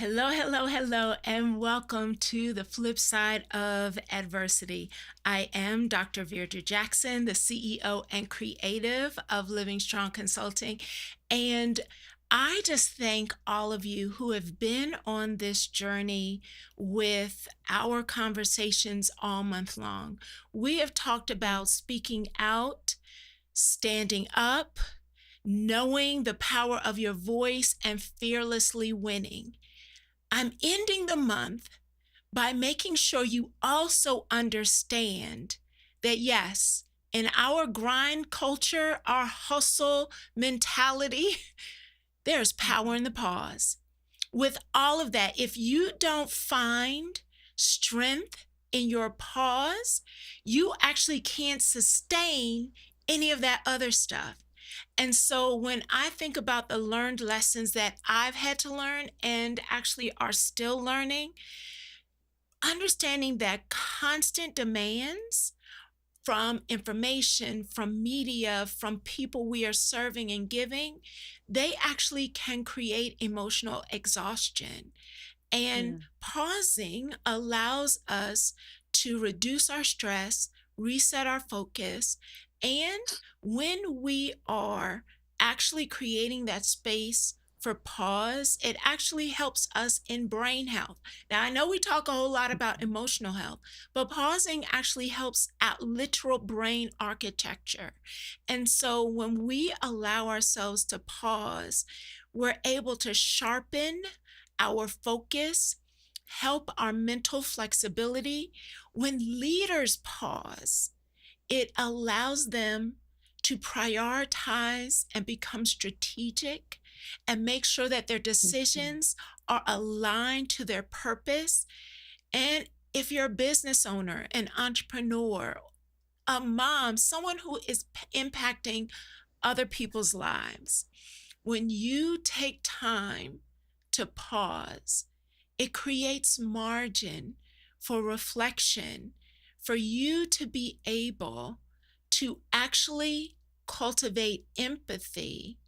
Hello, hello, hello, and welcome to the flip side of adversity. I am Dr. Veirdre Jackson, the CEO and creative of Living Strong Consulting, and I just thank all of you who have been on this journey with our conversations all month long. We have talked about speaking out, standing up, knowing the power of your voice, and fearlessly winning. I'm ending the month by making sure you also understand that, yes, in our grind culture, our hustle mentality, there's power in the pause. With all of that, if you don't find strength in your pause, you actually can't sustain any of that other stuff. And so when I think about the learned lessons that I've had to learn and actually are still learning, understanding that constant demands from information, from media, from people we are serving and giving, they actually can create emotional exhaustion. And pausing allows us to reduce our stress, reset our focus, and when we are actually creating that space for pause, it actually helps us in brain health. Now, I know we talk a whole lot about emotional health, but pausing actually helps at literal brain architecture. And so when we allow ourselves to pause, we're able to sharpen our focus, help our mental flexibility. When leaders pause, it allows them to prioritize and become strategic and make sure that their decisions are aligned to their purpose. And if you're a business owner, an entrepreneur, a mom, someone who is impacting other people's lives, when you take time to pause, it creates margin for reflection, for you to be able to actually cultivate empathy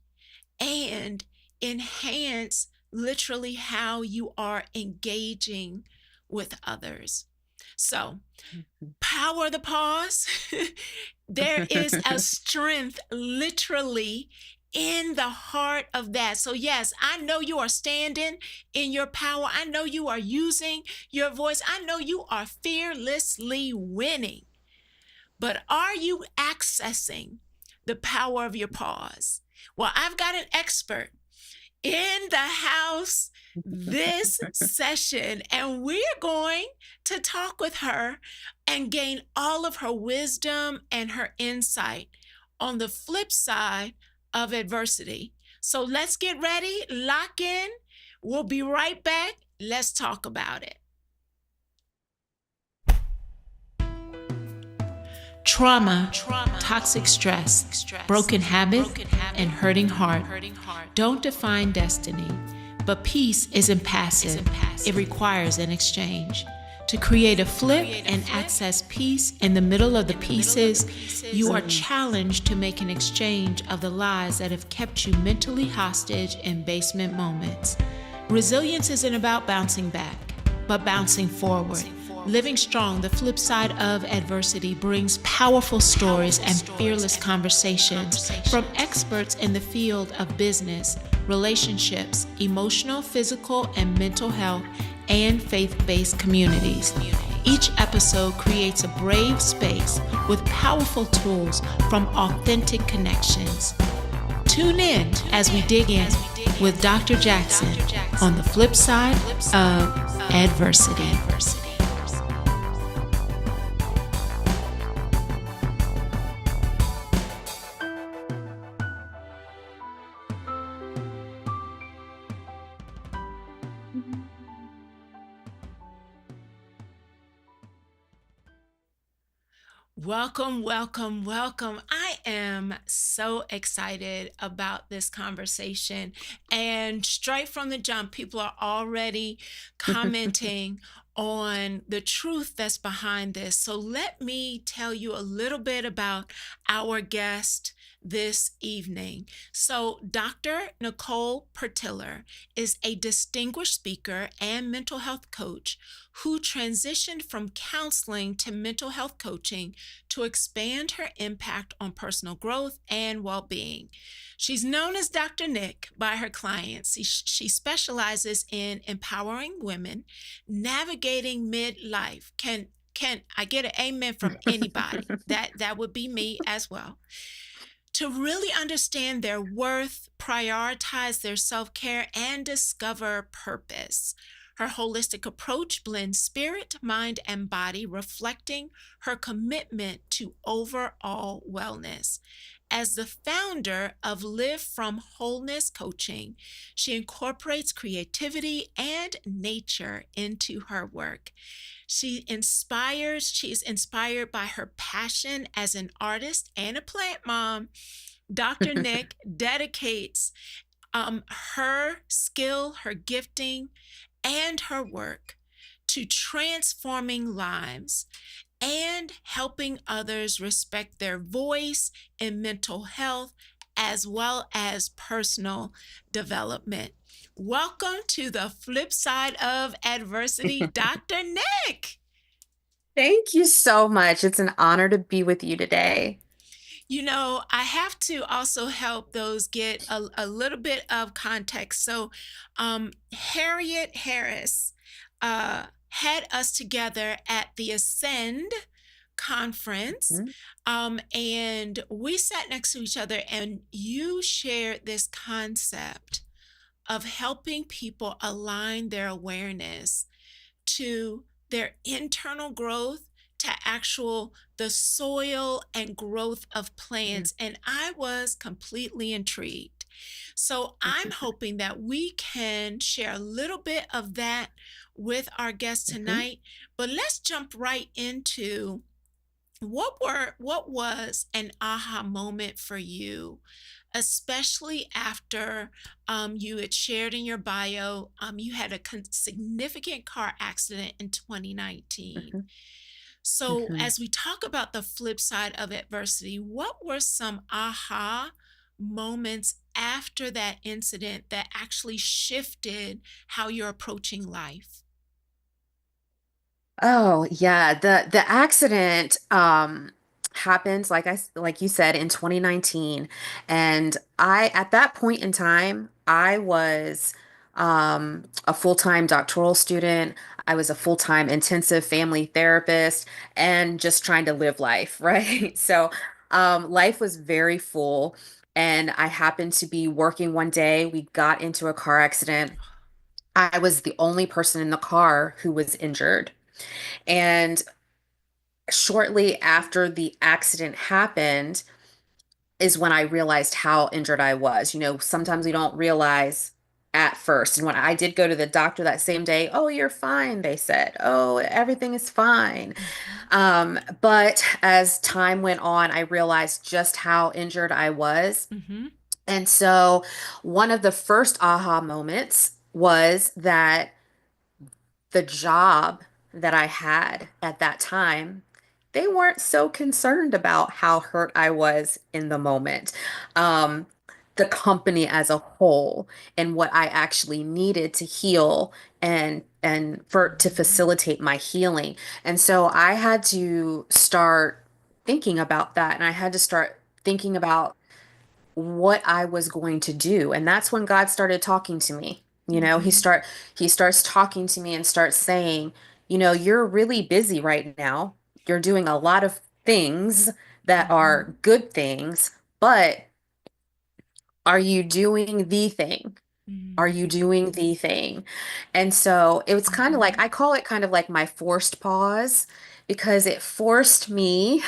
and enhance literally how you are engaging with others. So, power of the pause. There is a strength literally in the heart of that. So yes, I know you are standing in your power. I know you are using your voice. I know you are fearlessly winning. But are you accessing the power of your pause? Well, I've got an expert in the house this session, and we're going to talk with her and gain all of her wisdom and her insight on the flip side of adversity. So let's get ready, lock in. We'll be right back. Let's talk about it. Trauma, toxic stress, broken habit, and hurting heart don't define destiny, but peace isn't passive. It requires an exchange. To create a flip and access peace in the middle of the pieces, you are challenged to make an exchange of the lies that have kept you mentally hostage in basement moments. Resilience isn't about bouncing back, but bouncing forward. Living Strong, the flip side of adversity, brings powerful stories and fearless conversations from experts in the field of business, relationships, emotional, physical, and mental health, and faith-based communities. Each episode creates a brave space with powerful tools from authentic connections. Tune in as we dig in with Dr. Jackson on the flip side of adversity. Welcome, welcome, welcome. I am so excited about this conversation. And straight from the jump, people are already commenting on the truth that's behind this. So let me tell you a little bit about our guest this evening. So, Dr. Nicole Pertillar is a distinguished speaker and mental health coach who transitioned from counseling to mental health coaching to expand her impact on personal growth and well being. She's known as Dr. Nick by her clients. She specializes in empowering women navigating midlife. Can I get an amen from anybody? That would be me as well. To really understand their worth, prioritize their self-care, and discover purpose. Her holistic approach blends spirit, mind, and body, reflecting her commitment to overall wellness. As the founder of Live from Wholeness Coaching, she incorporates creativity and nature into her work. She is inspired by her passion as an artist and a plant mom. Dr. Nick dedicates her skill, her gifting, and her work to transforming lives and helping others respect their voice in mental health as well as personal development. Welcome to the flip side of adversity, Dr. Nick. Thank you so much. It's an honor to be with you today. You know, I have to also help those get a little bit of context. So, Harriet Harris had us together at the Ascend conference, Mhm, and we sat next to each other, and you shared this concept of helping people align their awareness to their internal growth, to actual the soil and growth of mhm, plants, and I was completely intrigued. So I'm hoping that we can share a little bit of that with our guest mhm, tonight, but let's jump right into what was an aha moment for you, especially after you had shared in your bio, you had a significant car accident in 2019. mhm, So, mhm. as we talk about the flip side of adversity, what were some aha moments after that incident that actually shifted how you're approaching life? Oh, yeah. The accident happened like you said in 2019, and I at that point in time I was a full-time doctoral student. I was a full-time intensive family therapist and just trying to live life, right? So life was very full, and I happened to be working one day. We got into a car accident. I was the only person in the car who was injured. And shortly after the accident happened is when I realized how injured I was. You know, sometimes we don't realize at first. And when I did go to the doctor that same day, oh, you're fine, they said. Oh, everything is fine. Mhm, But as time went on, I realized just how injured I was. mhm, And so one of the first aha moments was that the job that I had at that time, they weren't so concerned about how hurt I was in the moment. Um, the company as a whole and what I actually needed to heal and for to mhm, facilitate my healing. And so I had to start thinking about that, and I had to start thinking about what I was going to do. And that's when God started talking to me. You know, mhm, he starts talking to me and starts saying, you know, you're really busy right now. You're doing a lot of things that mhm, are good things, but are you doing the thing? Are you mhm, doing the thing? And so it was kind of like, mhm. I call it kind of like my forced pause, because it forced me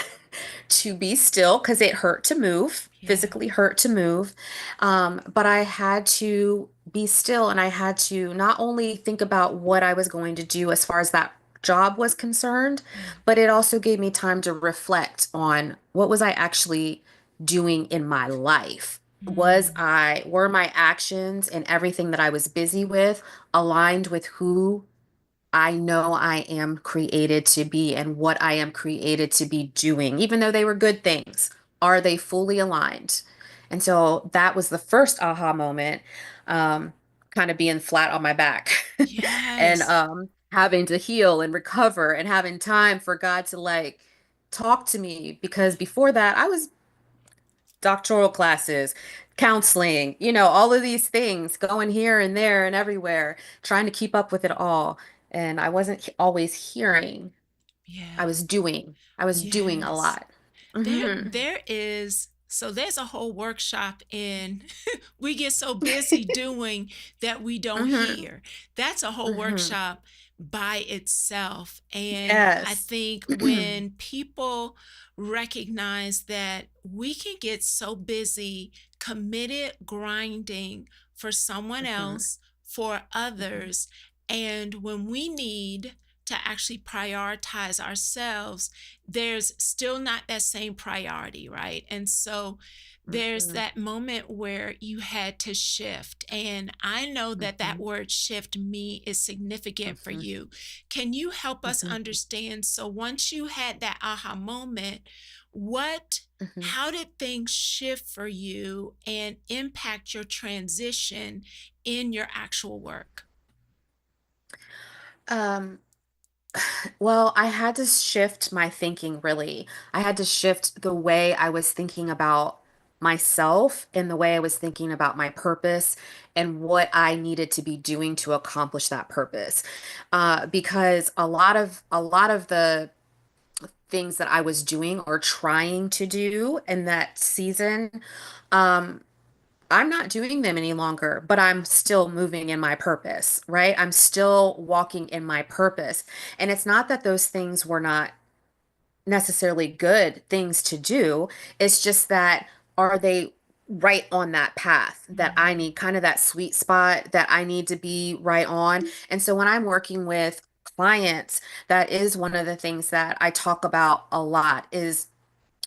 to be still because it hurt to move, Yeah. physically hurt to move. But I had to be still, and I had to not only think about what I was going to do as far as that job was concerned, Mm, but it also gave me time to reflect on what was I actually doing in my life. mm, Were my actions and everything that I was busy with aligned with who I know I am created to be and what I am created to be doing, even though they were good things. Are they fully aligned? And so that was the first aha moment, um, kind of being flat on my back and Yes. having to heal and recover and having time for God to like talk to me because before that I was doctoral classes, counseling, all of these things, going here and there and everywhere, trying to keep up with it all. And I wasn't always hearing. I Yeah. was doing. I was doing a Yes. lot. There Hmm. there is so there's a whole workshop in we get so busy doing that we don't Hmm. hear. That's a whole Hmm. workshop by itself. And I Yes. think when people recognize that we can get so busy, committed, grinding for someone Hmm. else, for others, and when we need to actually prioritize ourselves, there's still not that same priority, right? And so there's Hmm. that moment where you had to shift. And I know that that Hmm. word shift me is significant for Hmm. you. Can you help us Hmm. understand? So once you had that aha moment, what Hmm. how did things shift for you and impact your transition in your actual work? Um, well, I had to shift my thinking really. I had to shift the way I was thinking about myself and the way I was thinking about my purpose and what I needed to be doing to accomplish that purpose. Because a lot of the things that I was doing or trying to do in that season, um, I'm not doing them any longer, but I'm still moving in my purpose, right? I'm still walking in my purpose. And it's not that those things were not necessarily good things to do. It's just that are they right on that path that I Mhm. need, kind of that sweet spot that I need to be right on. And so when I'm working with clients, that is one of the things that I talk about a lot is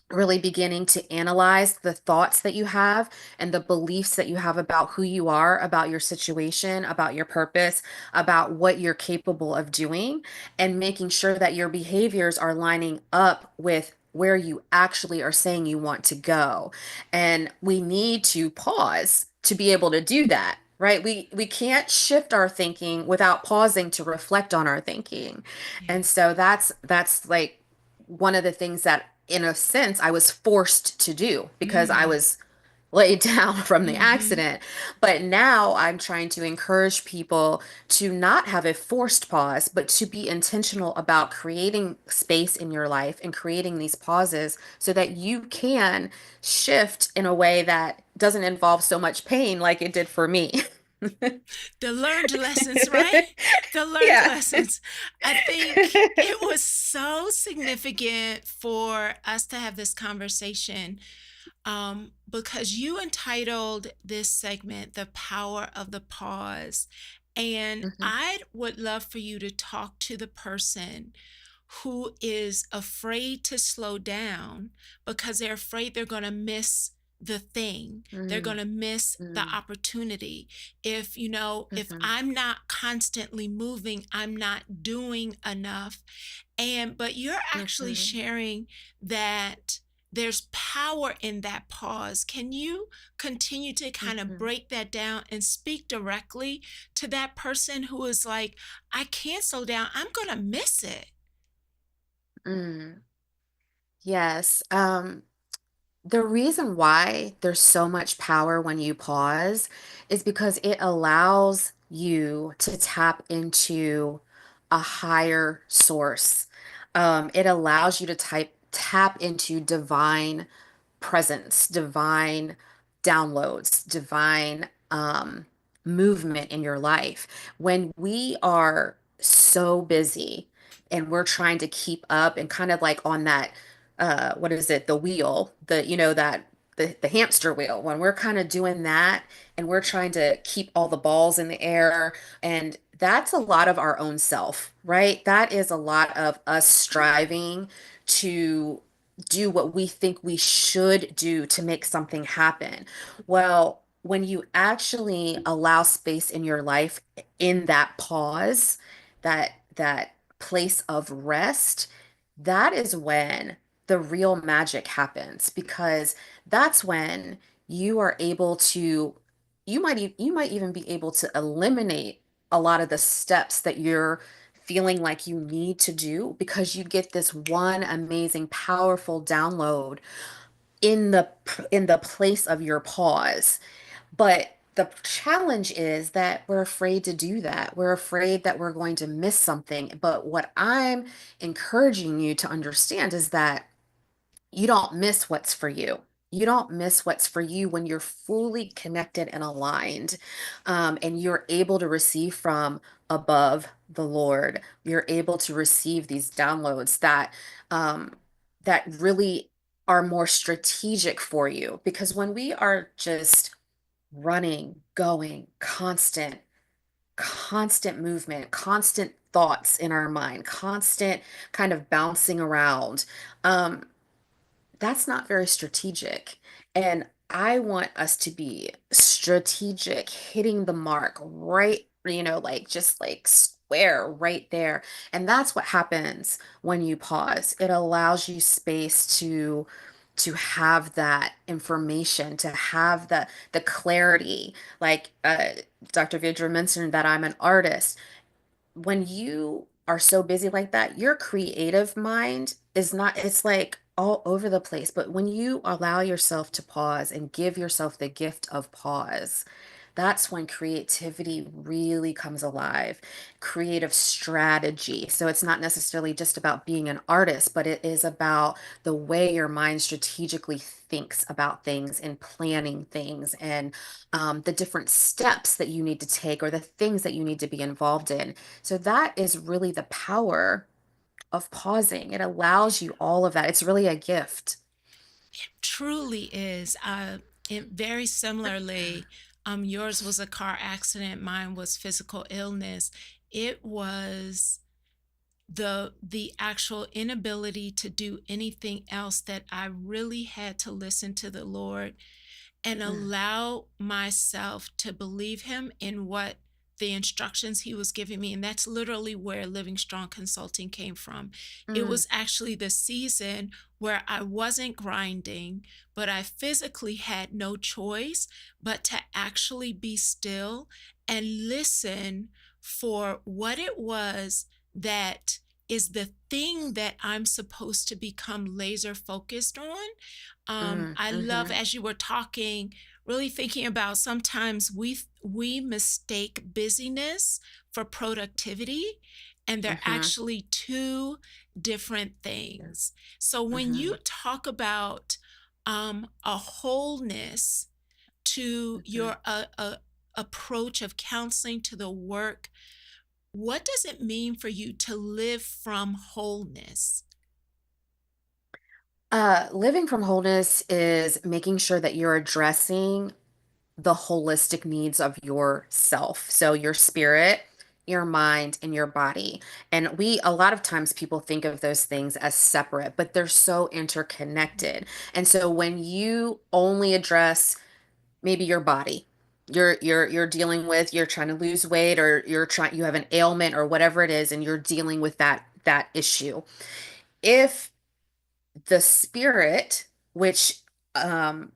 really beginning to analyze the thoughts that you have and the beliefs that you have about who you are, about your situation, about your purpose, about what you're capable of doing, and making sure that your behaviors are lining up with where you actually are saying you want to go. And we need to pause to be able to do that. Right? We can't shift our thinking without pausing to reflect on our thinking. Yeah. And so that's like one of the things that in a sense I was forced to do because I Mm. was laid down from the Mhm. accident. But now I'm trying to encourage people to not have a forced pause, but to be intentional about creating space in your life and creating these pauses so that you can shift in a way that doesn't involve so much pain like it did for me. The learned lessons, right? The learned Yeah. lessons. I think it was so significant for us to have this conversation because you entitled this segment The Power of the Pause. And Mhm. I would love for you to talk to the person who is afraid to slow down because they're afraid they're going to miss the thing. They're going Mm, to miss the mm, opportunity. If mhm, I'm not constantly moving, I'm not doing enough. But you're actually mhm, sharing that there's power in that pause. Can you continue to kind of mhm, break that down and speak directly to that person who is like, I can't slow down, I'm going to miss it? mm. Yes. The reason why there's so much power when you pause is because it allows you to tap into a higher source. It allows you to tap into divine presence, divine downloads, divine movement in your life. When we are so busy and we're trying to keep up and kind of like on that what is it, the wheel, that the hamster wheel, when we're kind of doing that and we're trying to keep all the balls in the air, and that's a lot of our own self, right? That is a lot of us striving to do what we think we should do to make something happen. Well, when you actually allow space in your life in that pause, that place of rest, that is when the real magic happens, because that's when you are able to, you might even be able to eliminate a lot of the steps that you're feeling like you need to do, because you get this one amazing powerful download in the place of your pause. But the challenge is that we're afraid to do that. We're afraid that we're going to miss something. But what I'm encouraging you to understand is that you don't miss what's for you. You don't miss what's for you when you're fully connected and aligned, and you're able to receive from above the Lord. You're able to receive these downloads um, that really are more strategic for you. Because when we are just running, going, constant movement, constant thoughts in our mind, constant kind of bouncing around, um, that's not very strategic. And I want us to be strategic, hitting the mark right, like just like square right there. And that's what happens when you pause. It allows you space to have that information, to have the clarity. Like Dr. Veirdre mentioned that I'm an artist. When you are so busy like that, your creative mind is not, it's like all over the place. But when you allow yourself to pause and give yourself the gift of pause, that's when creativity really comes alive. Creative strategy. So it's not necessarily just about being an artist, but it is about the way your mind strategically thinks about things and planning things, and the different steps that you need to take or the things that you need to be involved in. So that is really the power of pausing. It allows you all of that. It's really a gift. Truly is. Very similarly, yours was a car accident, mine was physical illness. It was the actual inability to do anything else that I really had to listen to the Lord and Mm, allow myself to believe him in what the instructions he was giving me. And that's literally where Living Strong Consulting came from. It mm, was actually the season where I wasn't grinding, but I physically had no choice but to actually be still and listen for what it was that is the thing that I'm supposed to become laser focused on. I love, mhm, as you were talking, really thinking about sometimes we mistake busyness for productivity, and they're mhm, actually two different things. So when you mhm, talk about a wholeness to mhm. your approach of counseling to the work, what does it mean for you to live from wholeness? Living from wholeness is making sure that you're addressing the holistic needs of yourself. So your spirit, your mind, and your body. And a lot of times people think of those things as separate, but they're so interconnected. And so when you only address maybe your body, you're dealing with, you're trying to lose weight, or you have an ailment or whatever it is, and you're dealing with that issue. If the spirit, which um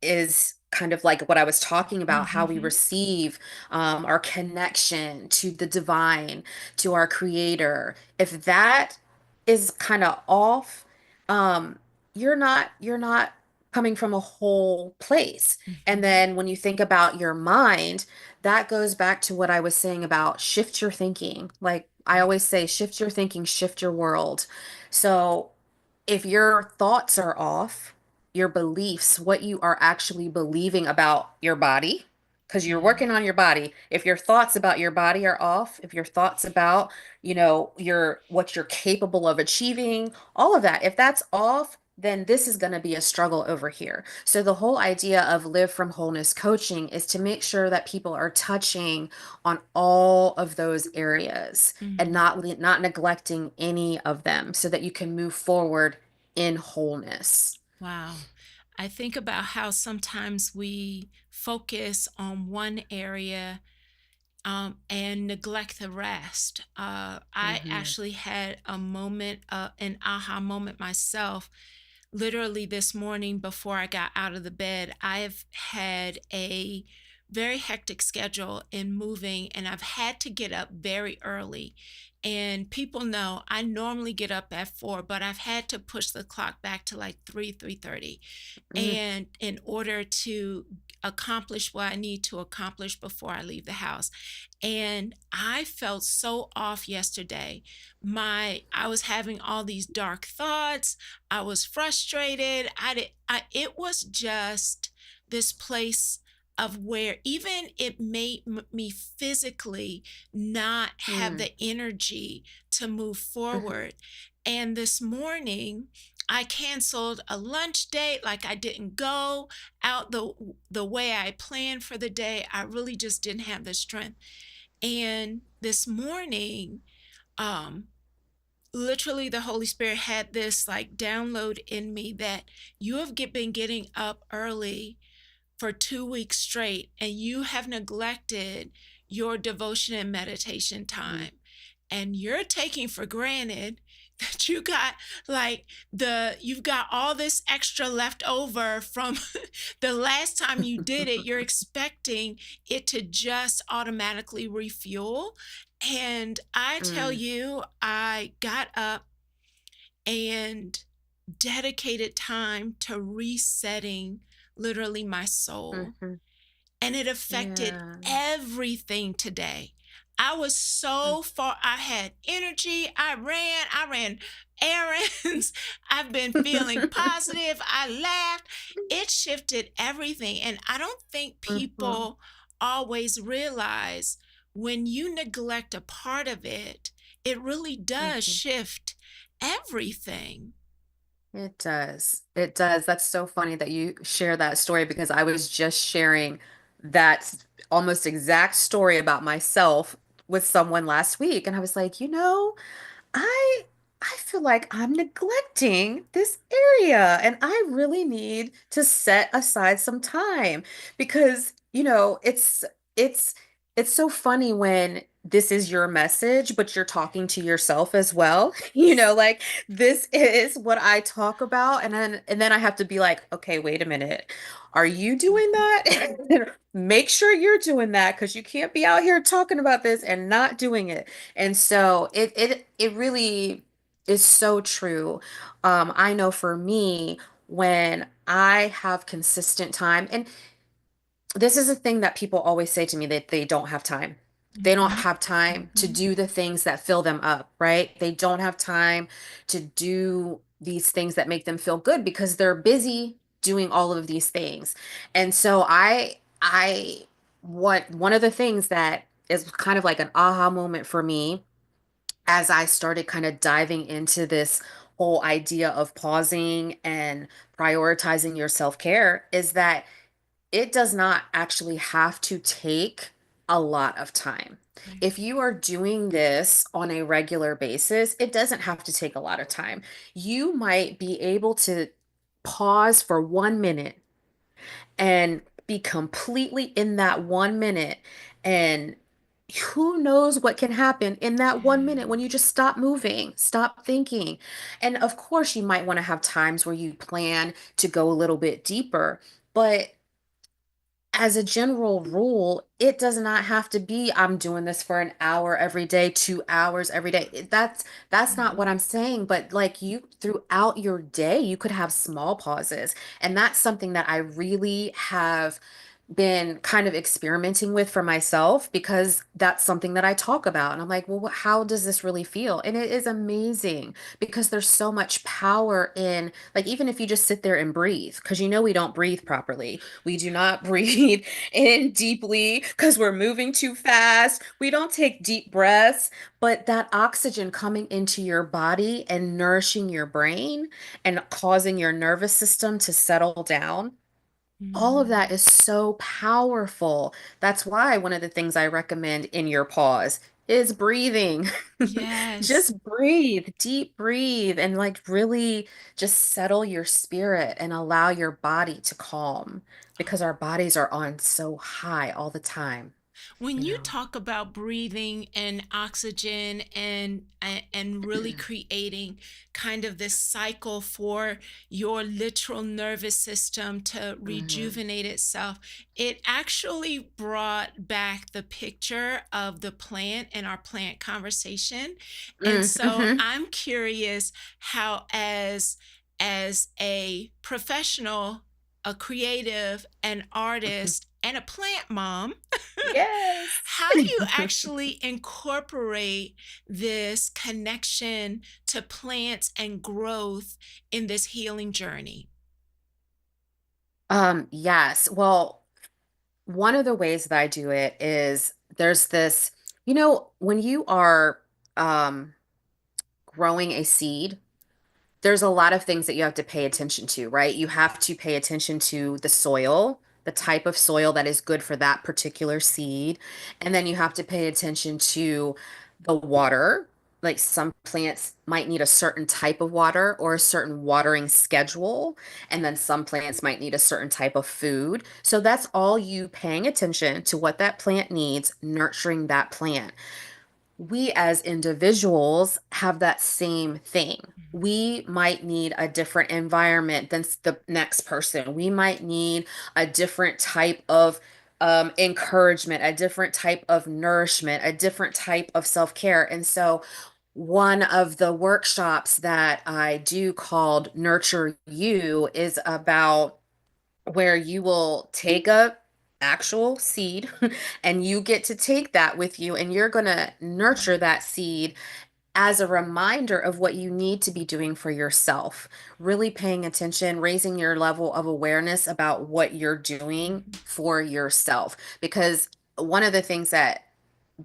is kind of like what I was talking about, how we Mm-hmm. receive our connection to the divine, to our creator. If that is kind of off, um, you're not coming from a whole place. And Mm-hmm. then when you think about your mind, that goes back to what I was saying about shift your thinking. Like I always say, shift your thinking, shift your world. So if your thoughts are off, your beliefs, what you are actually believing about your body, because you're Mm-hmm. working on your body. If your thoughts about your body are off, if your thoughts about, your what you're capable of achieving, all of that, if that's off, then this is going to be a struggle over here. So the whole idea of Live from Wholeness coaching is to make sure that people are touching on all of those areas and Mm-hmm. not neglecting any of them, so that you can move forward in wholeness. Wow. I think about how sometimes we focus on one area and neglect the rest. I Hmm. actually had a moment, an aha moment myself. Literally this morning before I got out of the bed, I have had a very hectic schedule in moving, and I've had to get up very early. And people know I normally get up at 4, but I've had to push the clock back to like 3:30, Mm, and in order to accomplish what I need to accomplish before I leave the house. And I felt so off yesterday. I was having all these dark thoughts. I was frustrated. It was just this place of where even it made me physically not have mm, the energy to move mhm, forward. And this morning, I canceled a lunch date, like I didn't go out the way I planned for the day. I really just didn't have the strength. And this morning, um, literally the Holy Spirit had this like download in me that you have been getting up early for 2 weeks straight, and you have neglected your devotion and meditation mm, time. And you're taking for granted that you got like you've got all this extra left over from the last time you did it. You're expecting it to just automatically refuel. And I tell mm, you, I got up and dedicated time to resetting literally my soul, mhm. and it affected Yeah. everything today. I was Mm, so far, I had energy. I ran errands. I've been feeling positive. I laughed. It shifted everything. And I don't think mhm, people always realize when you neglect a part of it, it really does mhm. shift everything. It does. It does. That's so funny that you share that story because I was just sharing almost exact story about myself with someone last week. And I was like, I I feel like I'm neglecting this area and I really need to set aside some time because, it's it's so funny when this is your message, but you're talking to yourself as well. Like this is what I talk about and then I have to be like, okay, wait a minute. Are you doing that? Make sure you're doing that because you can't be out here talking about this and not doing it. And so it really is so true. I know for me, when I have consistent time, and this is a thing that people always say to me that they don't have time. They don't Mhm, have time to mhm, do the things that fill them up, right? They don't have time to do these things that make them feel good because they're busy doing all of these things. And so one of the things that is kind of like an aha moment for me as I started kind of diving into this whole idea of pausing and prioritizing your self-care is that it does not actually have to take a lot of time. right. If you are doing this on a regular basis, it doesn't have to take a lot of time. You might be able to pause for 1 minute and be completely in that 1 minute. And who knows what can happen in that 1 minute when you just stop moving, stop thinking. And of course, you might want to have times where you plan to go a little bit deeper. But as a general rule, it does not have to be I'm doing this for an hour every day, 2 hours every day. That's not what Mhm. I'm saying. But like you throughout your day, you could have small pauses. And that's something that I really have been kind of experimenting with for myself because that's something that I talk about. And I'm like, well, how does this really feel? And it is amazing because there's so much power in, like, even if you just sit there and breathe, because we don't breathe properly. We do not breathe in deeply because we're moving too fast. We don't take deep breaths, but that oxygen coming into your body and nourishing your brain and causing your nervous system to settle down, all of that Mm. is so powerful. That's why one of the things I recommend in your pause is breathing. Yes. Just breathe, deep breathe, and like really just settle your spirit and allow your body to calm because our bodies are on so high all the time. When you you know. talk about breathing and oxygen and really creating kind of this cycle for your literal nervous system to Mhm. rejuvenate itself, it actually brought back the picture of the plant in our plant conversation. And so Mhm. I'm curious how as a professional, a creative, an Mhm. artist, and a plant mom, Yes. how do you actually incorporate this connection to plants and growth in this healing journey? Yes. Well, one of the ways that I do it is there's this, when you are um growing a seed, there's a lot of things that you have to pay attention to, right? You have to pay attention to the soil, the type of soil that is good for that particular seed. And then you have to pay attention to the water. Like some plants might need a certain type of water or a certain watering schedule. And then some plants might need a certain type of food. So that's all you paying attention to what that plant needs, nurturing that plant. We as individuals have that same thing. We might need a different environment than the next person. We might need a different type of encouragement, a different type of nourishment, a different type of self-care. And so, one of the workshops that I do called Nurture You is about where you will take a actual seed and you get to take that with you and you're going to nurture that seed as a reminder of what you need to be doing for yourself, really paying attention, raising your level of awareness about what you're doing Mhm. for yourself. Because one of the things that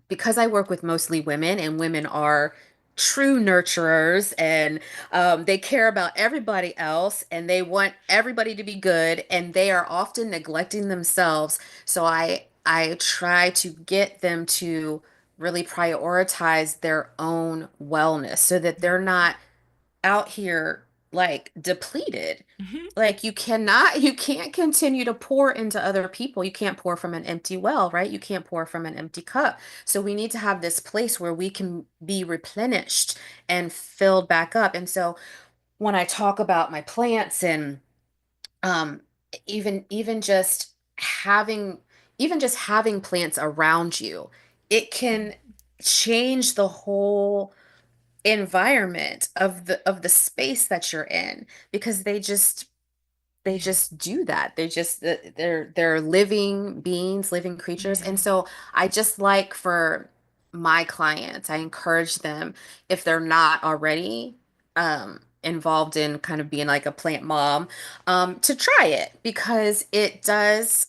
because I work with mostly women and women are true nurturers and they care about everybody else and they want everybody to be good and they are often neglecting themselves. So I try to get them to really prioritize their own wellness so that they're not out here like depleted. Mhm. Like you can't continue to pour into other people. You can't pour from an empty well, right? You can't pour from an empty cup. So we need to have this place where we can be replenished and filled back up. And so when I talk about my plants and um even having just having plants around you, it can change the whole environment of the space that you're in because they Yeah. just do that. They're living beings, living creatures. And Yeah. so I just like for my clients, I encourage them if they're not already involved in kind of being like a plant mom, to try it because it does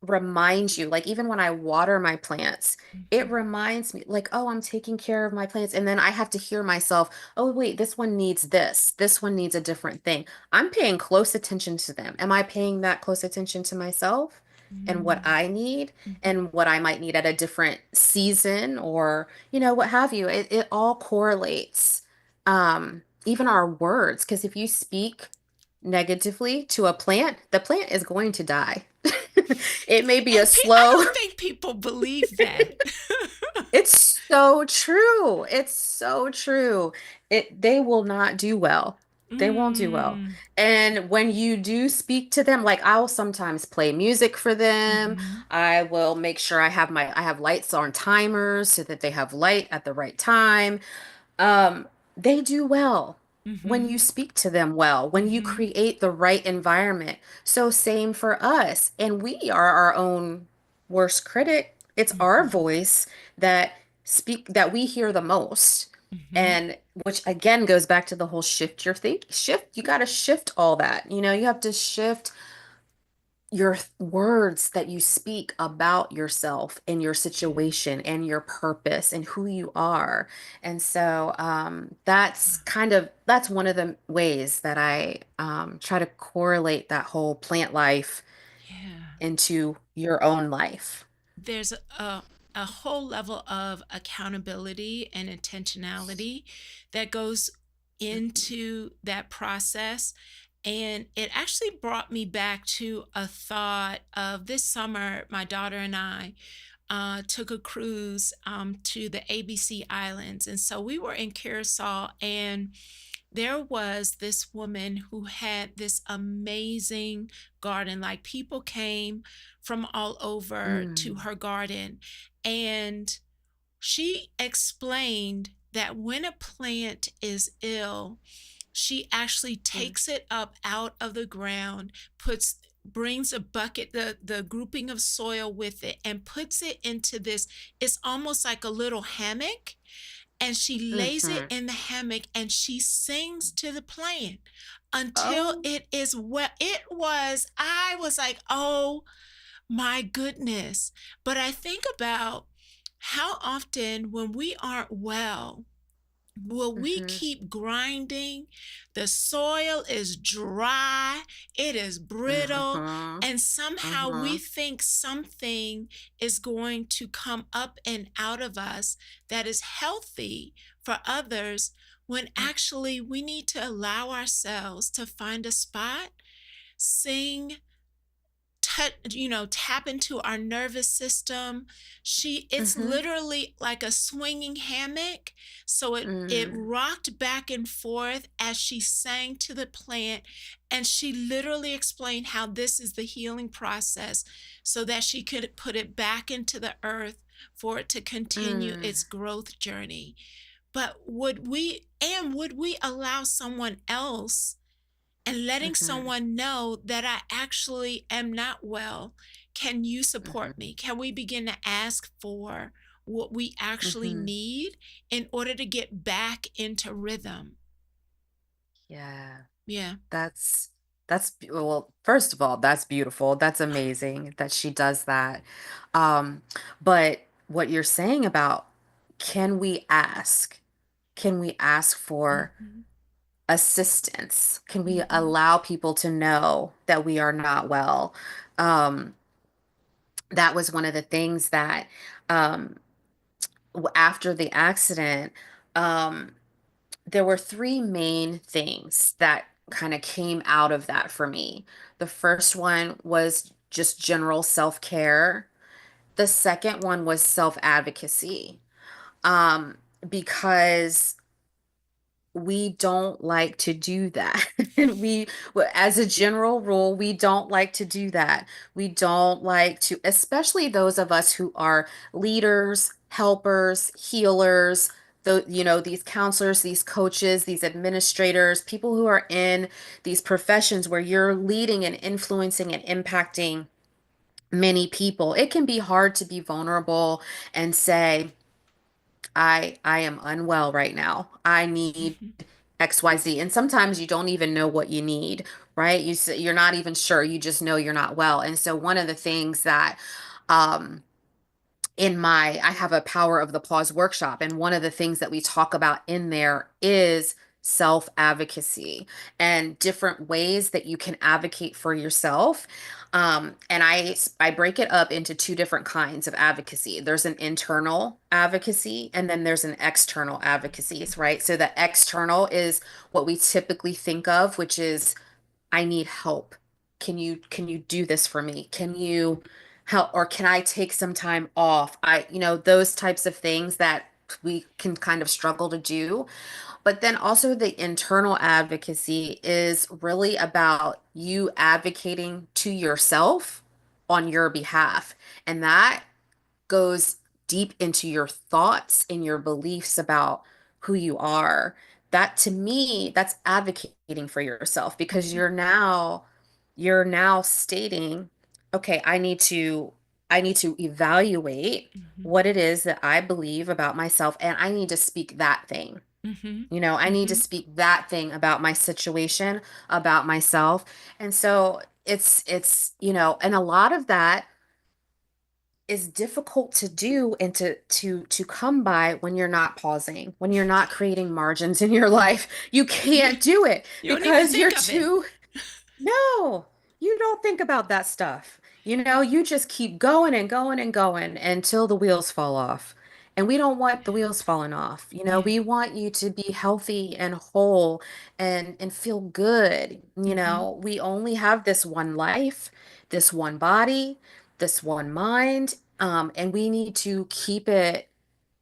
remind you, like even when I water my plants, it Mhm. reminds me, like, oh, I'm taking care of my plants. And then I have to hear myself, oh, wait, this one needs this. This one needs a different thing. I'm paying close attention to them. Am I paying that close attention to myself and what Mm. I need Mhm. and what I might need at a different season or, what have you? It all correlates. Even our words, because if you speak negatively to a plant, the plant is going to die. It may be a I slow. don't think people believe that. It's so true. It's so true. They will not do well. They won't do well. Mm. And when you do speak to them, like I'll sometimes play music for them. Mhm. I will make sure I have lights on timers so that they have light at the right time. They do well when you Mhm. speak to them well, when you Mhm. create the right environment. So same for us. And we are our own worst critic. It's our Mhm. voice that we hear the most. Mhm. And which again goes back to the whole shift your think shift. You got to shift all that. You have to shift your words that you speak about yourself and your situation and your purpose and who you are. And so that's one of the ways that I try to correlate that whole plant life Yeah. into your own life. There's a whole level of accountability and intentionality that goes Mhm. into that process. And it actually brought me back to a thought of this summer, my daughter and I. took a cruise to the ABC Islands. And so we were in Curacao, and there was this woman who had this amazing garden. Like, people came from all over to Mm, her garden. And she explained that when a plant is ill, she actually mm, takes it up out of the ground, puts brings a bucket, the grouping of soil with it, and puts it into this, it's almost like a little hammock, and she lays it mhm. in the hammock, and she sings to the plant until Oh, it is well. It was, I was like, oh my goodness. But I think about how often when we aren't well, will we mhm, keep grinding? The soil is dry, it is brittle, mhm, and somehow we mhm, think something is going to come up and out of us that is healthy for others, when mm, actually we need to allow ourselves to find a spot, sing, tap into our nervous system. It's mhm, literally like a swinging hammock. So it mm, rocked back and forth as she sang to the plant, and she literally explained how this is the healing process, so that she could put it back into the earth for it to continue its mm, growth journey. But would we allow someone else, and letting mhm, someone know that I actually am not well? Can you support mhm, me? Can we begin to ask for what we actually mhm. need in order to get back into rhythm? Yeah, Yeah. that's well, first of all, that's beautiful. That's amazing that she does that. Um, but what you're saying about, can we ask? Can we ask for Mm-hmm. assistance? Can we Mm-hmm. allow people to know that we are not well? Um, that was one of the things that, um, after the accident, um, there were three main things that kind of came out of that for me. The first one was just general self-care. The second one was self-advocacy. Um, because we don't like to do that. And as a general rule, we don't like to do that. We don't like to, especially those of us who are leaders, helpers, healers, these counselors, these coaches, these administrators, people who are in these professions where you're leading and influencing and impacting many people. It can be hard to be vulnerable and say, I am unwell right now. I need Mm-hmm. XYZ. And sometimes you don't even know what you need, right? You're not even sure. You just know you're not well. And so one of the things that um I have a Power of the Pause workshop, and one of the things that we talk about in there is self-advocacy and different ways that you can advocate for yourself. And I break it up into two different kinds of advocacy. There's an internal advocacy, and then there's an external advocacy, right? So the external is what we typically think of, which is, I need help. Can you do this for me? Can you help, or can I take some time off? Those types of things that we can kind of struggle to do. But then also the internal advocacy is really about you advocating to yourself on your behalf. And that goes deep into your thoughts and your beliefs about who you are. That, to me, that's advocating for yourself, because Mm-hmm. you're now stating, okay, I need to evaluate Mm-hmm. what it is that I believe about myself, and I need to speak that thing. Mm-hmm. I need to Mm-hmm. speak that thing about my situation, about myself. And so and a lot of that is difficult to do and to come by when you're not pausing, when you're not creating margins in your life. You You, can't do it you don't even because you're think of it. too no, you don't think about that stuff. You just keep going and going and going until the wheels fall off. And we don't want the wheels falling off. Yeah. We want you to be healthy and whole and feel good. Mm-hmm. We only have this one life, this one body, this one mind. And we need to keep it,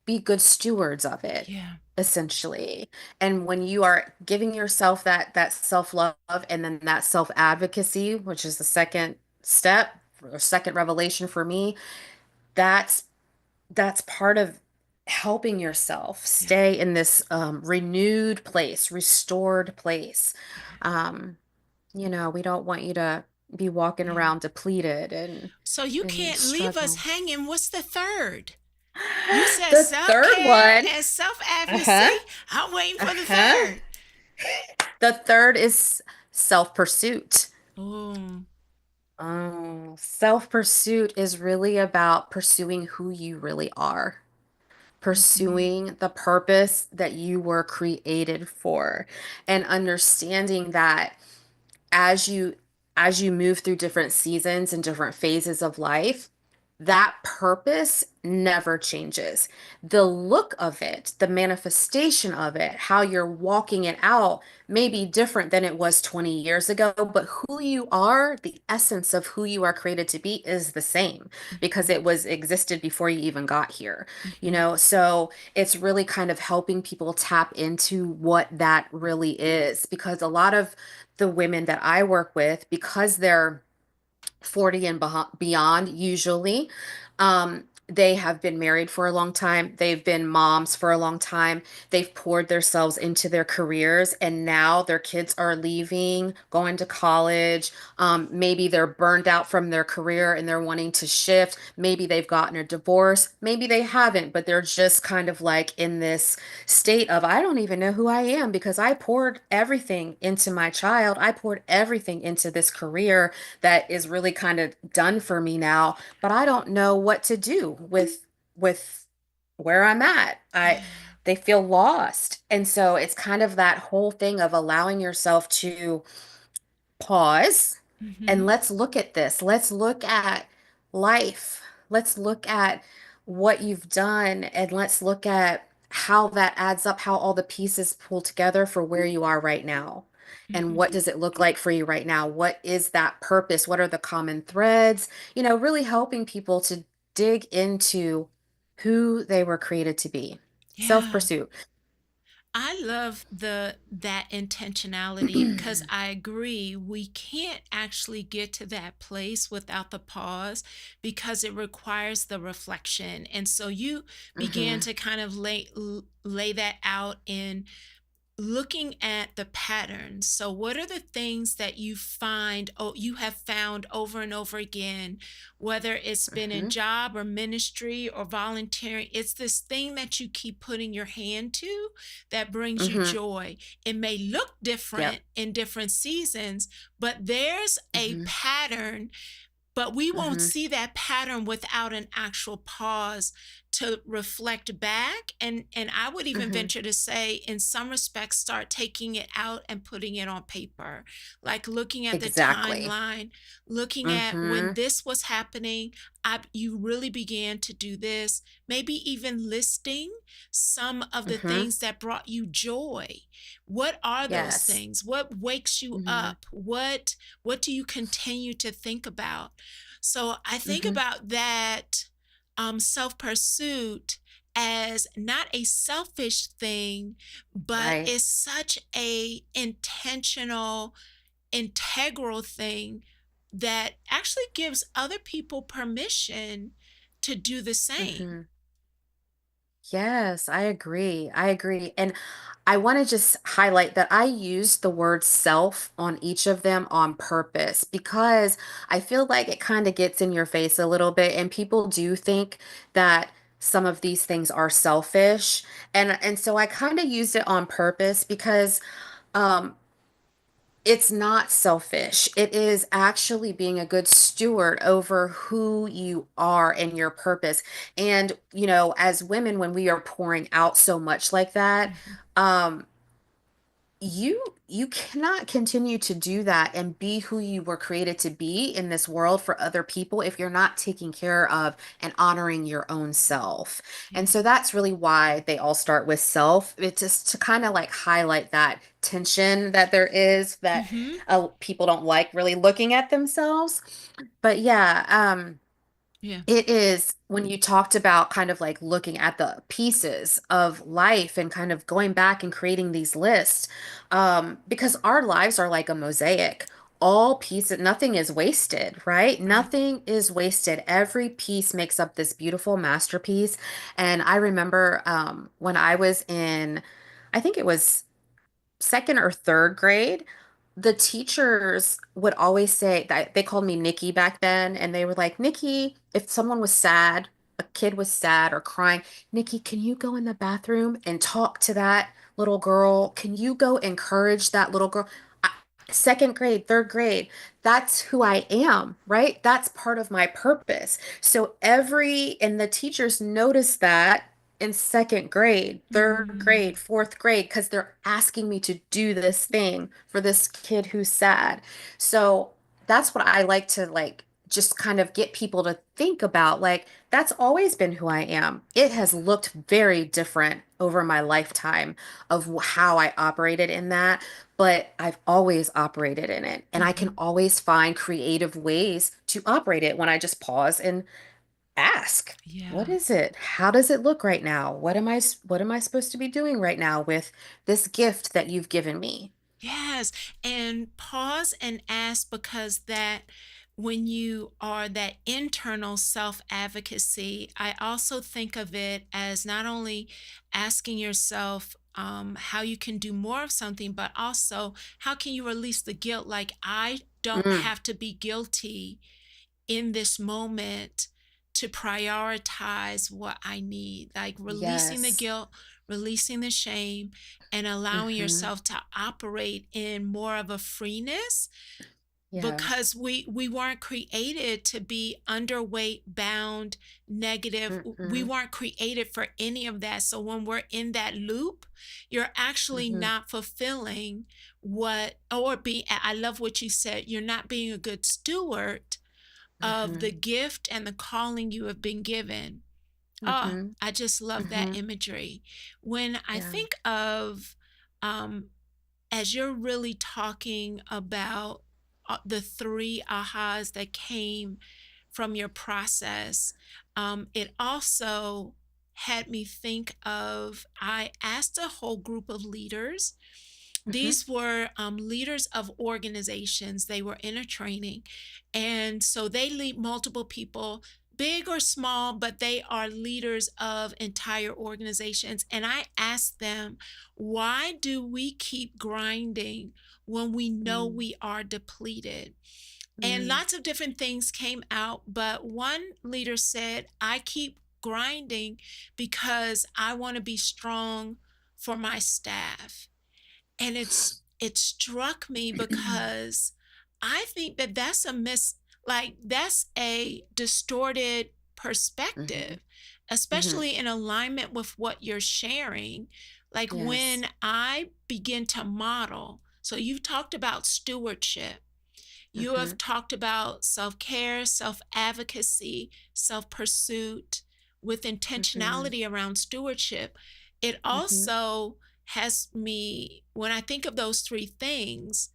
be good stewards of it, Yeah. essentially. And when you are giving yourself that self-love and then that self-advocacy, which is the second step or second revelation for me, that's that's part of helping yourself Yeah. stay in this renewed place, restored place. Yeah. Um, we don't want you to be walking Yeah. around depleted So you and can't leave us struggling. hanging. What's the third? You said The self third care one, and self advocacy. uh-huh, I'm waiting for the uh-huh. third. The third is self-pursuit. Oh. Oh, self-pursuit is really about pursuing who you really are, Mm-hmm. pursuing the purpose that you were created for, and understanding that as you move through different seasons and different phases of life, that purpose never changes. The look of it, the manifestation of it, how you're walking it out may be different than it was 20 years ago, but who you are, the essence of who you are created to be is the same because Mm-hmm. it was existed before you even got here. Mm-hmm. So it's really kind of helping people tap into what that really is because a lot of the women that I work with, because they're 40 and beyond, usually, they have been married for a long time. They've been moms for a long time. They've poured themselves into their careers, and now their kids are leaving, going to college. Maybe they're burned out from their career and they're wanting to shift. Maybe they've gotten a divorce. Maybe they haven't, but they're just kind of like in this state of, I don't even know who I am because I poured everything into my child. I poured everything into this career that is really kind of done for me now, but I don't know what to do with where I'm at. Yeah. They feel lost. And so it's kind of that whole thing of allowing yourself to pause and Mm-hmm. let's look at this. Let's look at life. Let's look at what you've done and let's look at how that adds up, how all the pieces pull together for where you are right now. And Mm-hmm. what does it look like for you right now? What is that purpose? What are the common threads? Really helping people to dig into who they were created to be. Yeah. Self-pursuit. I love that intentionality because I agree we can't actually get to that place without the pause because it requires the reflection. And so you began Hmm. to kind of lay that out in looking at the patterns. So what are the things that you have found over and over again, whether it's been in Hmm. job or ministry or volunteering? It's this thing that you keep putting your hand to that brings you Hmm. joy. It may look different Yep. in different seasons, but there's a Hmm. pattern, but we won't Hmm. see that pattern without an actual pause to reflect back. And I would even Hmm. venture to say, in some respects, start taking it out and putting it on paper, like looking at the Exactly. timeline, looking at when Hmm. this was happening. You really began to do this, maybe even listing some of the Hmm. things that brought you joy. What are those Yes. things? What wakes you Hmm. up? What do you continue to think about? So I think Hmm. about that self pursuit as not a selfish thing, but Right. is such a intentional, integral thing that actually gives other people permission to do the same. Hmm. Yes, I agree. I agree. And I want to just highlight that I use the word self on each of them on purpose because I feel like it kind of gets in your face a little bit, and people do think that some of these things are selfish. And so I kind of used it on purpose because um it's not selfish. It is actually being a good steward over who you are and your purpose. And, as women, when we are pouring out so much like that, Mhm. um, you cannot continue to do that and be who you were created to be in this world for other people if you're not taking care of and honoring your own self. And Yeah. so that's really why they all start with self. It's just to kind of like highlight that tension that there is that Hmm. people don't like really looking at themselves. But yeah, Yeah. it is when you talked about kind of like looking at the pieces of life and kind of going back and creating these lists, because our lives are like a mosaic. All pieces, nothing is wasted, right? Right. Nothing is wasted. Every piece makes up this beautiful masterpiece. And I remember when I was in, I think it was second or third grade, the teachers would always say that they called me Nikki back then, and they were like, Nikki, if someone was sad, a kid was sad or crying, Nikki, can you go in the bathroom and talk to that little girl? Can you go encourage that little girl? I, second grade, third grade, that's who I am, right? That's part of my purpose. So and the teachers notice that in second grade, third Mm. grade, fourth grade, because they're asking me to do this thing for this kid who's sad. So that's what I like to like just kind of get people to think about. Like, that's always been who I am. It has looked very different over my lifetime of how I operated in that, but I've always operated in it. And I can Hmm. always find creative ways to operate it when I just pause and ask, what Yeah. is it? How does it look right now? What am I supposed to be doing right now with this gift that you've given me? Yes, and pause and ask, because that when you are that internal self advocacy, I also think of it as not only asking yourself how you can do more of something, but also how can you release the guilt? Like, I don't Mm, have to be guilty in this moment to prioritize what I need, like releasing the yes. guilt, releasing the shame, and allowing Hmm. yourself to operate in more of a freeness, Yeah. because we weren't created to be underweight, bound, negative. We Hmm. weren't created for any of that. So when we're in that loop, you're actually Hmm. not fulfilling what, or be, I love what you said, you're not being a good steward of Hmm. the gift and the calling you have been given. Oh, Hmm. I just love that Hmm. imagery. When I Yeah. think of, um, as you're really talking about the three ahas that came from your process, it also had me think of, I asked a whole group of leaders. Hmm. These were leaders of organizations. They were in a training. And so they lead multiple people, big or small, but they are leaders of entire organizations. And I asked them, why do we keep grinding when we know Mm, we are depleted? And mm, lots of different things came out. But one leader said, I keep grinding because I want to be strong for my staff. And it struck me because I think that that's a like that's a distorted hmm. perspective, Hmm. especially in alignment with what you're sharing. Like, Yes. when I begin to model, so you've talked about stewardship, you Hmm. have talked about self-care, self-advocacy, self-pursuit with Hmm. intentionality around stewardship. It Hmm. also has me, when I think of those three things,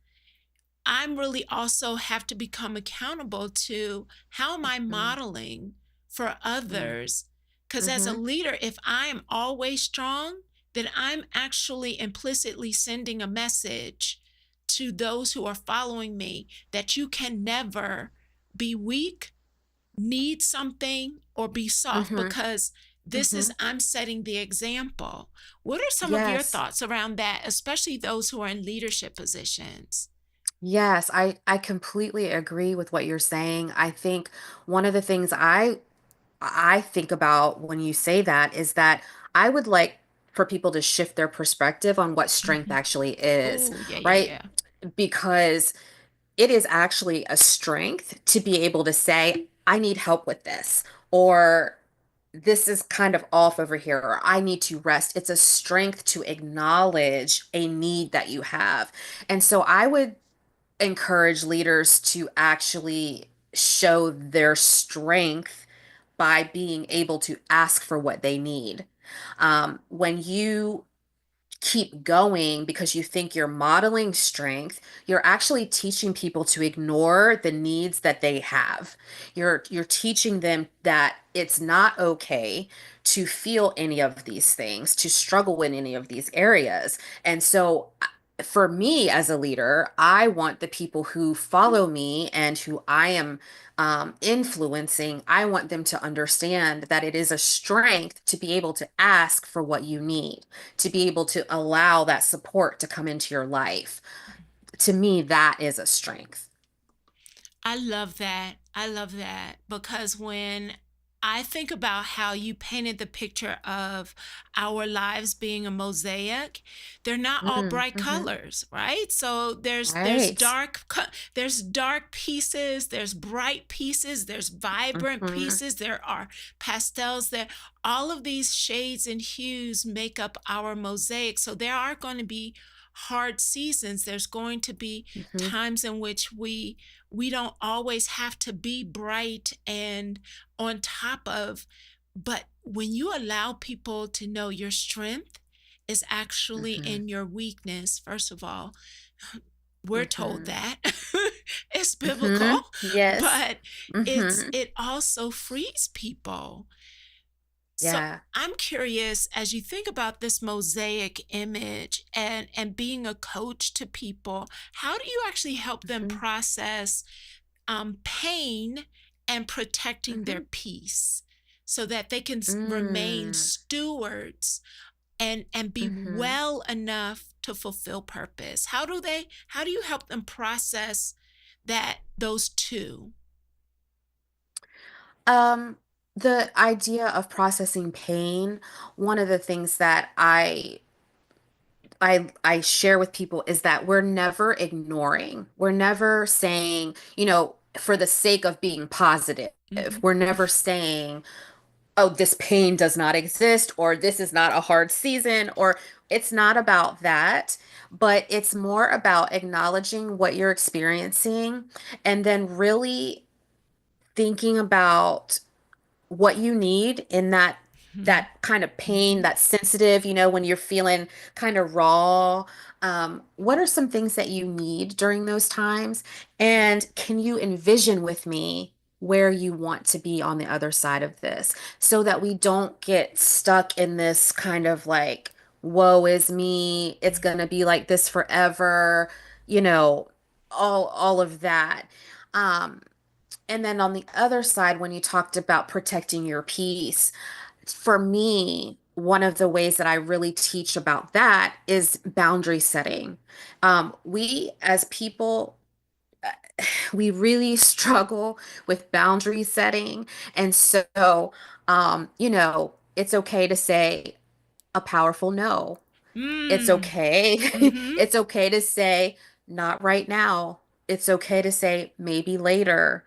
I'm really also have to become accountable to, how am I Hmm. modeling for others? Because as a Hmm. leader, if I am always strong, then I'm actually implicitly sending a message to those who are following me that you can never be weak, need something, or be soft, Hmm. because this is, Hmm. I'm setting the example. What are some of your Yes. thoughts around that, especially those who are in leadership positions? Yes, I completely agree with what you're saying. I think one of the things I think about when you say that is that I would like for people to shift their perspective on what strength Mm-hmm. actually is, Oh, yeah, yeah, right? yeah. Because it is actually a strength to be able to say, I need help with this, or this is kind of off over here, or I need to rest. It's a strength to acknowledge a need that you have. And so I would encourage leaders to actually show their strength by being able to ask for what they need. When you keep going because you think you're modeling strength, you're actually teaching people to ignore the needs that they have. You're teaching them that it's not okay to feel any of these things, to struggle in any of these areas. And so for me as a leader, I want the people who follow me and who I am influencing, I want them to understand that it is a strength to be able to ask for what you need, to be able to allow that support to come into your life. To me, that is a strength. I love that. I love that because when I think about how you painted the picture of our lives being a mosaic, they're not all bright Mm-hmm. colors, right? So Right. there's dark pieces, there's bright pieces, there's vibrant Mm-hmm. pieces, there are pastels there. All of these shades and hues make up our mosaic. So there are going to be hard seasons. There's going to be Mm-hmm. times in which we don't always have to be bright and on top of, but when you allow people to know your strength is actually Mm-hmm. in your weakness, first of all, we're told Mm-hmm. that it's biblical, Mm-hmm. Yes. but Mm-hmm. it also frees people. So Yeah. I'm curious, as you think about this mosaic image and being a coach to people, how do you actually help them Mm-hmm. process pain and protecting their Mm-hmm. peace so that they can remain Mm. stewards and be Mm-hmm. well enough to fulfill purpose? How do you help them process that those two? Um, the idea of processing pain, one of the things that I share with people is that we're never ignoring. We're never saying, for the sake of being positive. Hmm. We're never saying, oh, this pain does not exist, or this is not a hard season, or it's not about that, but it's more about acknowledging what you're experiencing and then really thinking about what you need in that kind of pain, Hmm. that sensitive, when you're feeling kind of raw. What are some things that you need during those times? And can you envision with me where you want to be on the other side of this so that we don't get stuck in this kind of like, woe is me, it's gonna be like this forever, you know, all of that. Um, and then on the other side, when you talked about protecting your peace, for me, one of the ways that I really teach about that is boundary setting. We as people, we really struggle with boundary setting. And so, it's okay to say a powerful no. It's Mm. okay. Hmm. It's okay to say, not right now. It's okay to say, maybe later.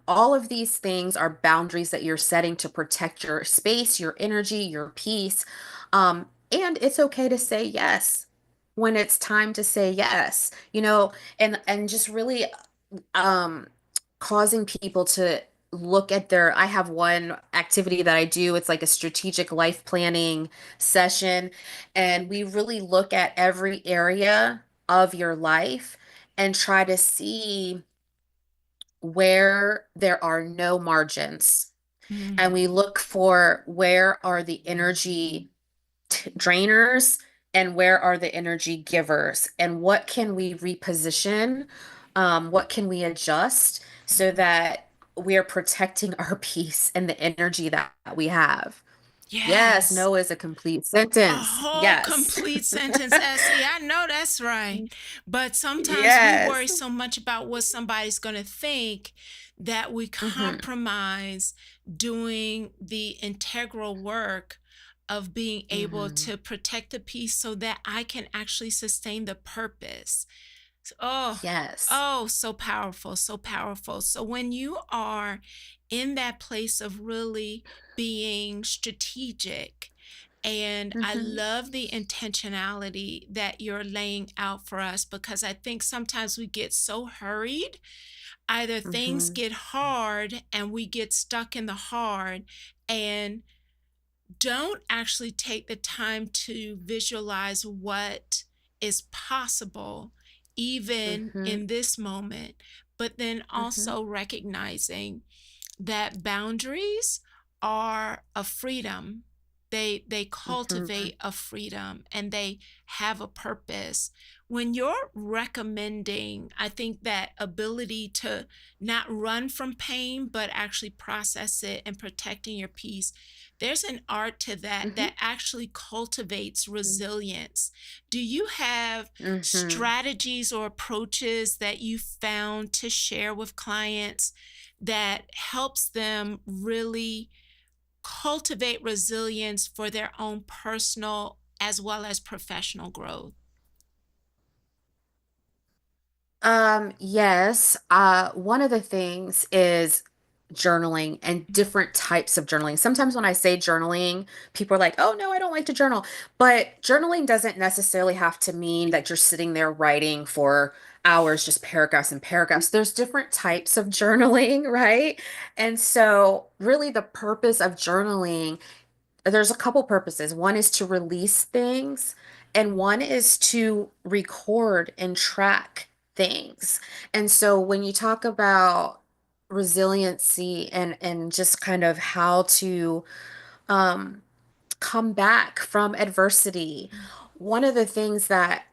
All of these things are boundaries that you're setting to protect your space, your energy, your peace. And it's okay to say yes when it's time to say yes, and just really um causing people to look at their I have one activity that I do. It's like a strategic life planning session, and we really look at every area of your life and try to see where there are no margins. And we Mm. look for where are the energy drainers and where are the energy givers, and what can we reposition, what can we adjust so that we're protecting our peace and the energy that we have. Yes, Yes. no is a complete A sentence. whole Yes. complete sentence, Essie. I know that's right. But sometimes we worry Yes. so much about what somebody's going to think that we Hmm. compromise doing the integral work of being able Hmm. to protect the peace so that I can actually sustain the purpose. Oh, Yes. oh, so powerful, so powerful. So when you are in that place of really being strategic, and I Hmm. love the intentionality that you're laying out for us because I think sometimes we get so hurried. Either things Hmm. get hard and we get stuck in the hard and don't actually take the time to visualize what is possible, even Mhm. in this moment, but then Mhm. also recognizing that boundaries are a freedom. They Mhm. cultivate a freedom and they have a purpose. When you're recommending, I think that ability to not run from pain, but actually process it and protecting your peace, there's an art to that Mhm. that actually cultivates resilience. Do you have Mhm. strategies or approaches that you found to share with clients that helps them really cultivate resilience for their own personal as well as professional growth? Yes. One of the things is journaling and Mhm. different types of journaling. Sometimes when I say journaling, people are like, oh, no, I don't like to journal. But journaling doesn't necessarily have to mean that you're sitting there writing for hours, just paragraphs and paragraphs. There's different types of journaling, right? And so, really, the purpose of journaling, there's a couple purposes. One is to release things, and one is to record and track things. And so when you talk about resiliency and just kind of how to um come back from adversity, one of the things that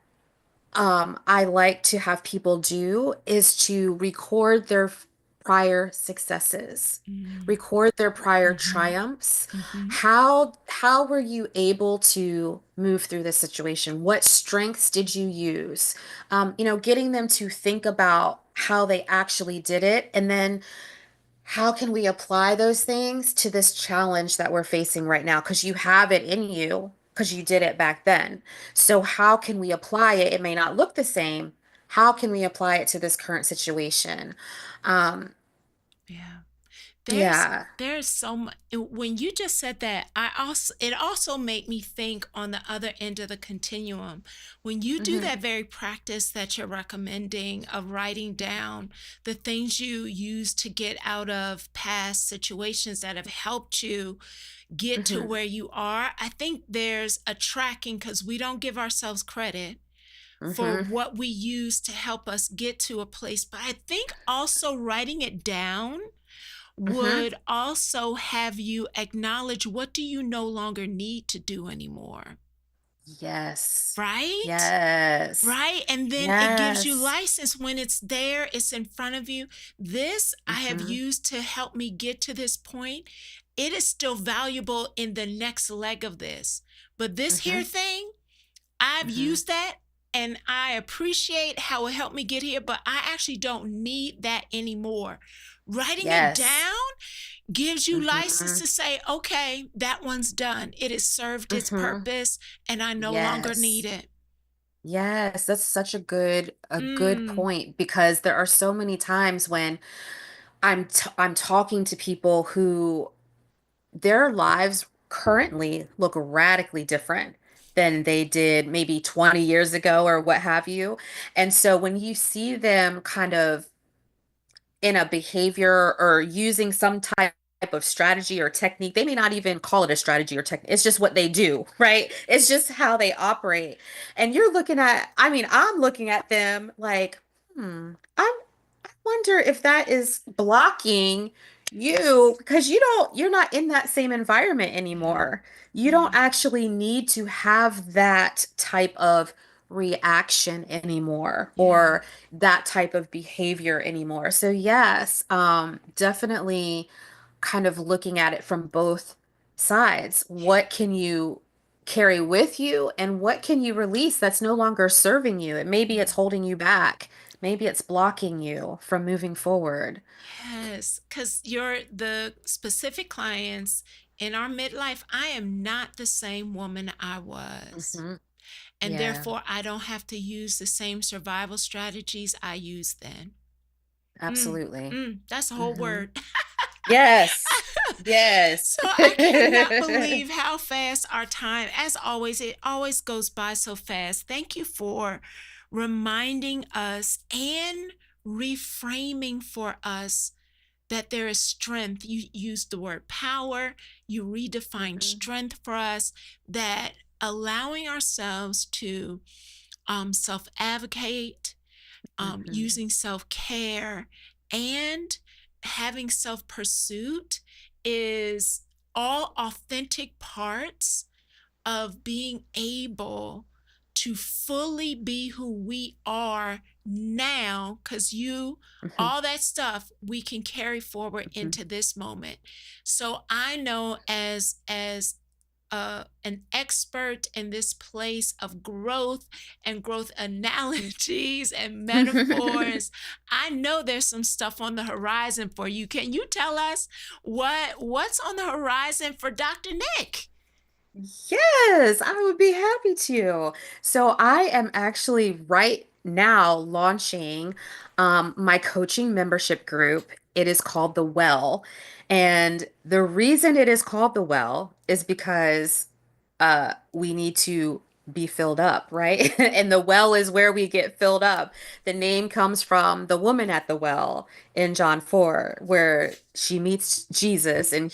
I like to have people do is to record their prior successes, Mm. record their prior Mhm. triumphs. Mhm. How were you able to move through this situation? What strengths did you use? Getting them to think about how they actually did it, and then how can we apply those things to this challenge that we're facing right now? Because you have it in you, because you did it back then. So, how can we apply it? It may not look the same. How can we apply it to this current situation? Um, Yeah. There's yeah. there's so much when you just said that, it also made me think on the other end of the continuum. When you do Hmm. that very practice that you're recommending of writing down the things you use to get out of past situations that have helped you get to Hmm. where you are, I think there's a tracking because we don't give ourselves credit for Hmm. what we use to help us get to a place. But I think also writing it down Hmm. would also have you acknowledge what do you no longer need to do anymore, Yes. right? Yes. Right? And then it gives you Yes. license when it's there, it's in front of you. This I have Hmm. used to help me get to this point. It is still valuable in the next leg of this. But this here Hmm. thing, I've Hmm. used that and I appreciate how it helped me get here, but I actually don't need that anymore. Writing it Yes. down gives you license Hmm. to say, okay, that one's done. It has served its Hmm. purpose and I no longer need Yes. it. Yes, that's such a good Mm, point, because there are so many times when I'm talking to people who their lives currently look radically different than they did maybe 20 years ago or what have you. And so when you see them kind of in a behavior or using some type of strategy or technique, they may not even call it a strategy or technique. It's just what they do, right? It's just how they operate. And you're looking at, I mean, I'm looking at them like, I wonder if that is blocking you, because you're not in that same environment yeah, anymore. You don't yeah, actually need to have that type of reaction anymore, yeah, or that type of behavior anymore. So yes, definitely kind of looking at it from both sides. What can you carry with you, and what can you release that's no longer serving you? And maybe yeah. it's holding you back. Maybe it's blocking you from moving forward. Yes, because you're the specific clients in our midlife. I am not the same woman I was. Hmm. And Yeah, therefore, I don't have to use the same survival strategies I used then. absolutely. That's a whole Hmm. word. Yes. Yes. So I cannot believe how fast our time, as always, it always goes by so fast. Thank you for reminding us and reframing for us that there is strength. You used the word power, you redefined Mhm. strength for us, that allowing ourselves to self advocate, Mhm. using self care, and having self pursuit is all authentic parts of being able to fully be who we are now, because Mhm. all that stuff we can carry forward Mhm. into this moment. So I know, as an expert in this place of growth and growth analogies and metaphors, I know there's some stuff on the horizon for you. Can you tell us what's on the horizon for Dr. Nick? Yes, I would be happy to. So I am actually right now launching my coaching membership group. It is called The Well. And the reason it is called The Well is because we need to be filled up, right? And the well is where we get filled up. The name comes from the woman at the well in John 4, where she meets Jesus and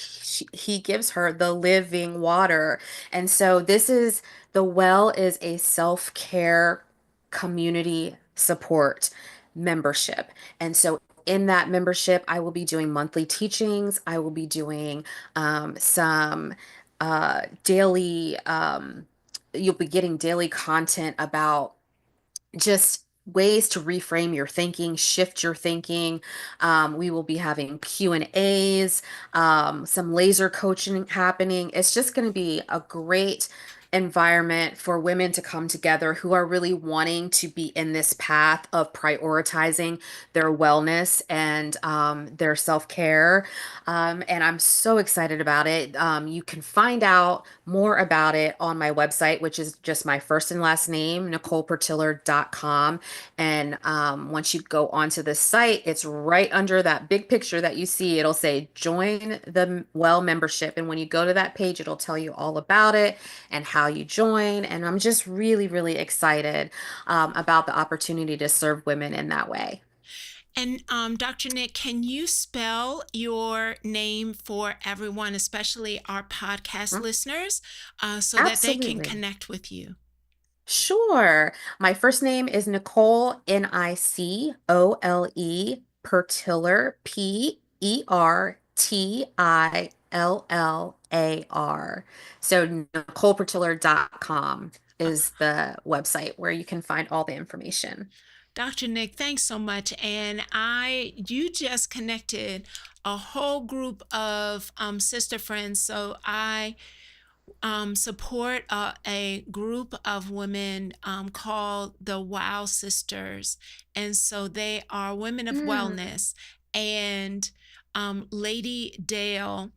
he gives her the living water. And so the well is a self-care community support membership. And so in that membership, I will be doing monthly teachings. I will be doing some daily, you'll be getting daily content about just ways to reframe your thinking, shift your thinking. We will be having Q&As, some laser coaching happening. It's just going to be a great environment for women to come together who are really wanting to be in this path of prioritizing their wellness and their self-care. And I'm so excited about it. You can find out more about it on my website, which is just my first and last name, NicolePertillar.com. And once you go onto the site, it's right under that big picture that you see. It'll say join the Well membership. And when you go to that page, it'll tell you all about it and how you join. And I'm just really, really excited about the opportunity to serve women in that way. And Dr. Nick, can you spell your name for everyone, especially our podcast Mhm. listeners, so that they can Absolutely. connect with you? Sure. My first name is Nicole, Nicole, Pertillar, Pertillar. So NicolePertillar.com is the website where you can find all the information. Dr. Nick, thanks so much. And you just connected a whole group of sister friends. So I support a group of women called the Wow Sisters. And so they are women of Mm, wellness. And Lady Dale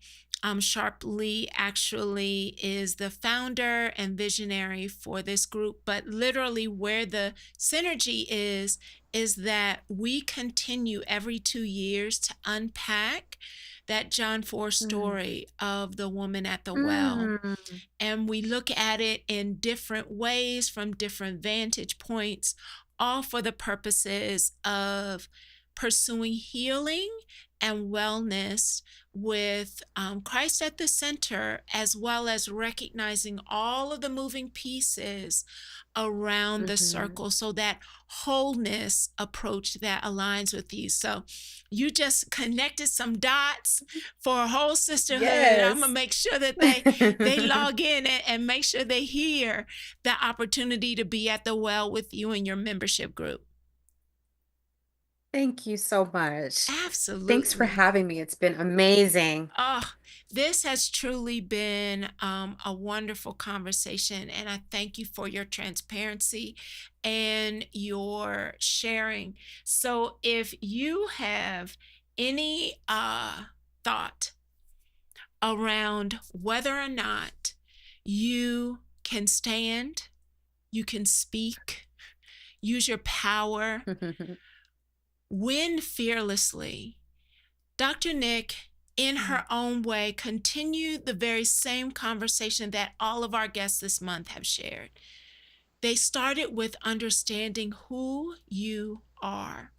Sharp Lee actually is the founder and visionary for this group. But literally, where the synergy is that we continue every 2 years to unpack that John 4 mm, story of the woman at the well, mm, and we look at it in different ways from different vantage points, all for the purposes of pursuing healing and wellness with Christ at the center, as well as recognizing all of the moving pieces around the mhm. circle. So that wholeness approach that aligns with you. So you just connected some dots for a whole sisterhood. I'm gonna Yes. make sure that they log in and make sure they hear the opportunity to be at the well with you and your membership group. Thank you so much. Thanks for Absolutely. having me. It's been amazing. Oh, this has truly been a wonderful conversation, and I thank you for your transparency and your sharing. So, if you have any thought around whether or not you can stand, you can speak, use your power, win fearlessly, Dr. Nick, in her own way, continued the very same conversation that all of our guests this month have shared. They started with understanding who you are,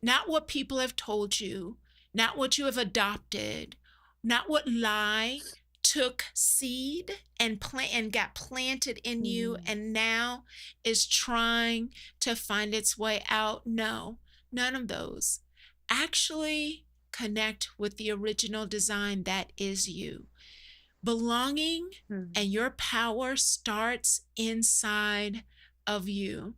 not what people have told you, not what you have adopted, not what lie took seed and got planted in you and now is trying to find its way out. No, none of those. Actually connect with the original design that is you. Belonging and your power starts inside of you.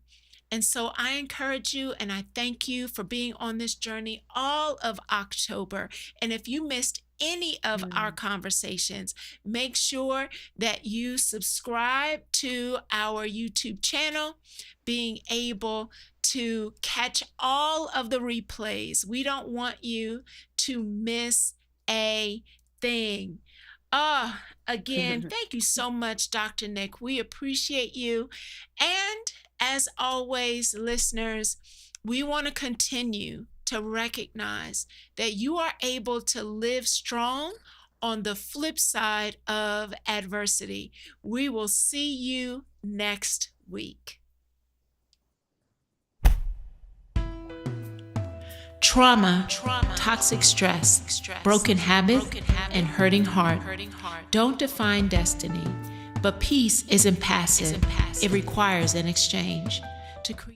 And so I encourage you and I thank you for being on this journey all of October. And if you missed any of our conversations, make sure that you subscribe to our YouTube channel, being able to catch all of the replays. We don't want you to miss a thing. Again, thank you so much, Dr. Nick. We appreciate you. And as always, listeners, we want to continue to recognize that you are able to live strong on the flip side of adversity. We will see you next week. Trauma, toxic stress, broken habit, and hurting heart don't define destiny, but peace isn't passive. It requires an exchange to create.